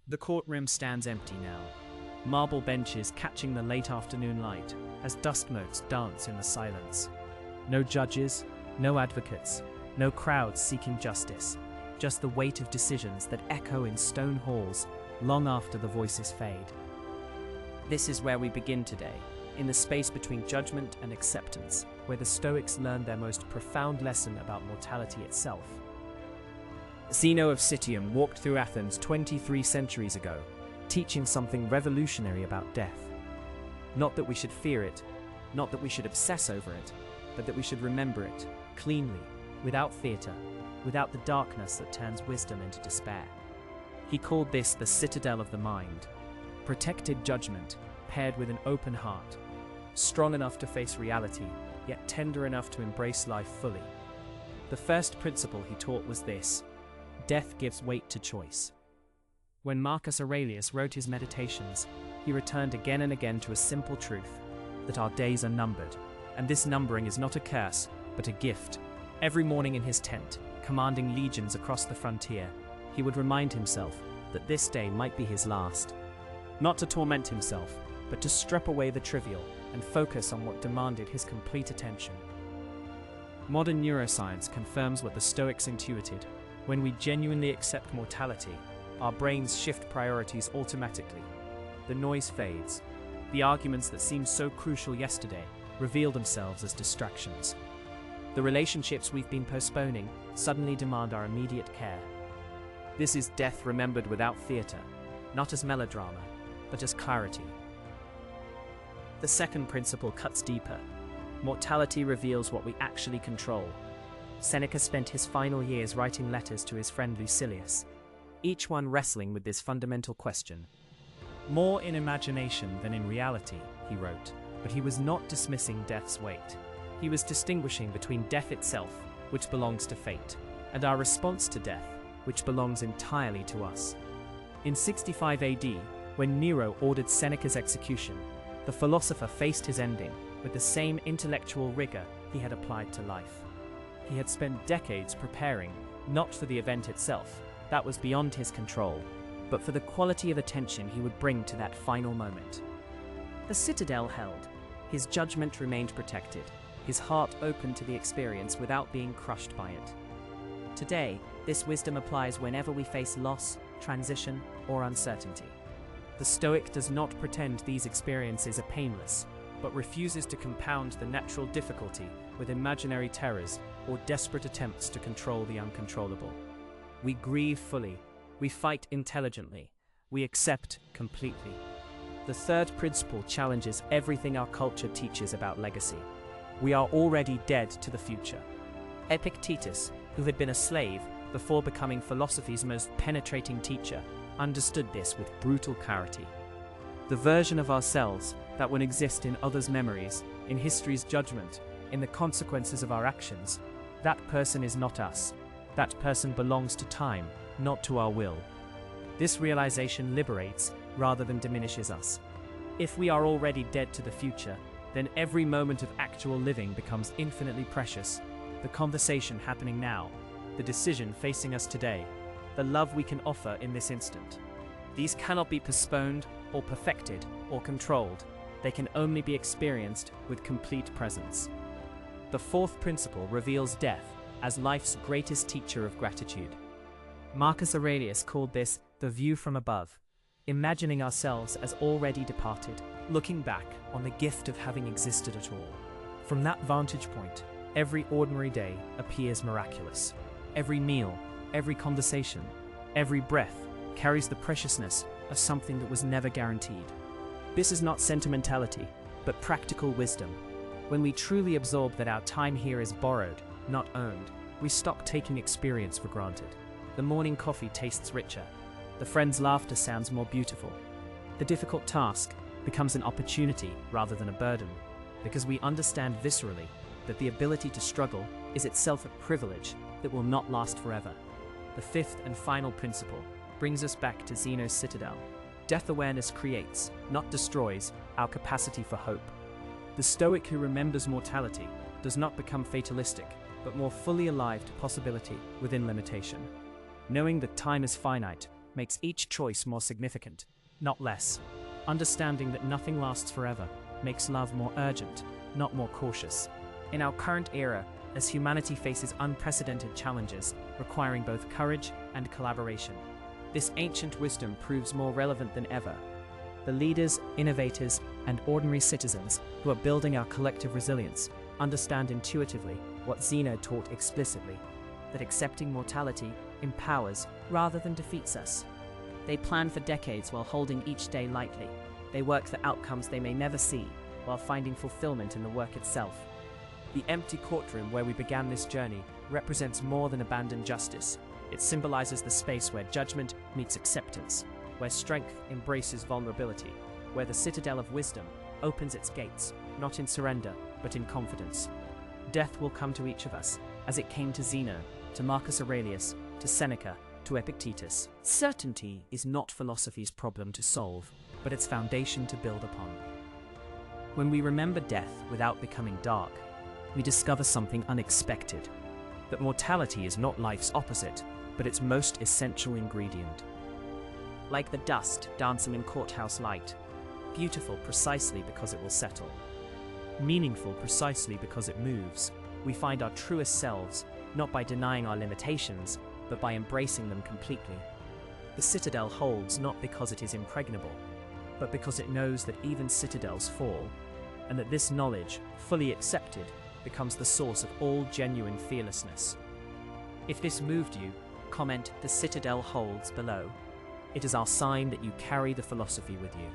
The courtroom stands empty now, marble benches catching the late afternoon light as dust motes dance in the silence. No judges, no advocates, no crowds seeking justice, just the weight of decisions that echo in stone halls long after the voices fade. This is where we begin today, in the space between judgment and acceptance, where the Stoics learned their most profound lesson about mortality itself. Zeno of Citium walked through Athens 23 centuries ago, teaching something revolutionary about death. Not that we should fear it, not that we should obsess over it, but that we should remember it, cleanly, without theatre, without the darkness that turns wisdom into despair. He called this the Citadel of the mind, protected judgment paired with an open heart, strong enough to face reality, yet tender enough to embrace life fully. The first principle he taught was this: death gives weight to choice. When Marcus Aurelius wrote his Meditations, he returned again and again to a simple truth, that our days are numbered, and this numbering is not a curse, but a gift. Every morning in his tent, commanding legions across the frontier, he would remind himself that this day might be his last. Not to torment himself, but to strip away the trivial and focus on what demanded his complete attention. Modern neuroscience confirms what the Stoics intuited. When we genuinely accept mortality, our brains shift priorities automatically. The noise fades. The arguments that seemed so crucial yesterday reveal themselves as distractions. The relationships we've been postponing suddenly demand our immediate care. This is death remembered without theatre, not as melodrama, but as clarity. The second principle cuts deeper. Mortality reveals what we actually control. Seneca spent his final years writing letters to his friend Lucilius, each one wrestling with this fundamental question. More in imagination than in reality, he wrote, but he was not dismissing death's weight. He was distinguishing between death itself, which belongs to fate, and our response to death, which belongs entirely to us. In 65 AD, when Nero ordered Seneca's execution, the philosopher faced his ending with the same intellectual rigor he had applied to life. He had spent decades preparing, not for the event itself, that was beyond his control, but for the quality of attention he would bring to that final moment. The Citadel held. His judgment remained protected, his heart open to the experience without being crushed by it. Today, this wisdom applies whenever we face loss, transition, or uncertainty. The Stoic does not pretend these experiences are painless, but refuses to compound the natural difficulty with imaginary terrors or desperate attempts to control the uncontrollable. We grieve fully, we fight intelligently, we accept completely. The third principle challenges everything our culture teaches about legacy. We are already dead to the future. Epictetus, who had been a slave before becoming philosophy's most penetrating teacher, understood this with brutal clarity. The version of ourselves that would exist in others' memories, in history's judgment, in the consequences of our actions, that person is not us. That person belongs to time, not to our will. This realization liberates rather than diminishes us. If we are already dead to the future, then every moment of actual living becomes infinitely precious. The conversation happening now, the decision facing us today, the love we can offer in this instant. These cannot be postponed or perfected or controlled. They can only be experienced with complete presence. The fourth principle reveals death as life's greatest teacher of gratitude. Marcus Aurelius called this the view from above, imagining ourselves as already departed, looking back on the gift of having existed at all. From that vantage point, every ordinary day appears miraculous. Every meal, every conversation, every breath carries the preciousness of something that was never guaranteed. This is not sentimentality, but practical wisdom. When we truly absorb that our time here is borrowed, not owned, we stop taking experience for granted. The morning coffee tastes richer. The friend's laughter sounds more beautiful. The difficult task becomes an opportunity rather than a burden, because we understand viscerally that the ability to struggle is itself a privilege that will not last forever. The fifth and final principle brings us back to Zeno's Citadel. Death awareness creates, not destroys, our capacity for hope. The Stoic who remembers mortality does not become fatalistic, but more fully alive to possibility within limitation. Knowing that time is finite, makes each choice more significant, not less. Understanding that nothing lasts forever makes love more urgent, not more cautious. In our current era, as humanity faces unprecedented challenges requiring both courage and collaboration, this ancient wisdom proves more relevant than ever. The leaders, innovators, and ordinary citizens who are building our collective resilience understand intuitively what Zeno taught explicitly, that accepting mortality empowers rather than defeats us. They plan for decades while holding each day lightly. They work for outcomes they may never see while finding fulfillment in the work itself. The empty courtroom where we began this journey represents more than abandoned justice. It symbolizes the space where judgment meets acceptance, where strength embraces vulnerability, where the citadel of wisdom opens its gates, not in surrender, but in confidence. Death will come to each of us, as it came to Zeno, to Marcus Aurelius, to Seneca, to Epictetus. Certainty is not philosophy's problem to solve, but its foundation to build upon. When we remember death without becoming dark, we discover something unexpected, that mortality is not life's opposite, but its most essential ingredient. Like the dust dancing in courthouse light, beautiful precisely because it will settle, meaningful precisely because it moves, we find our truest selves not by denying our limitations, but by embracing them completely. The citadel holds not because it is impregnable, but because it knows that even citadels fall, and that this knowledge, fully accepted, becomes the source of all genuine fearlessness. If this moved you, comment "The Citadel holds" below. It is our sign that you carry the philosophy with you.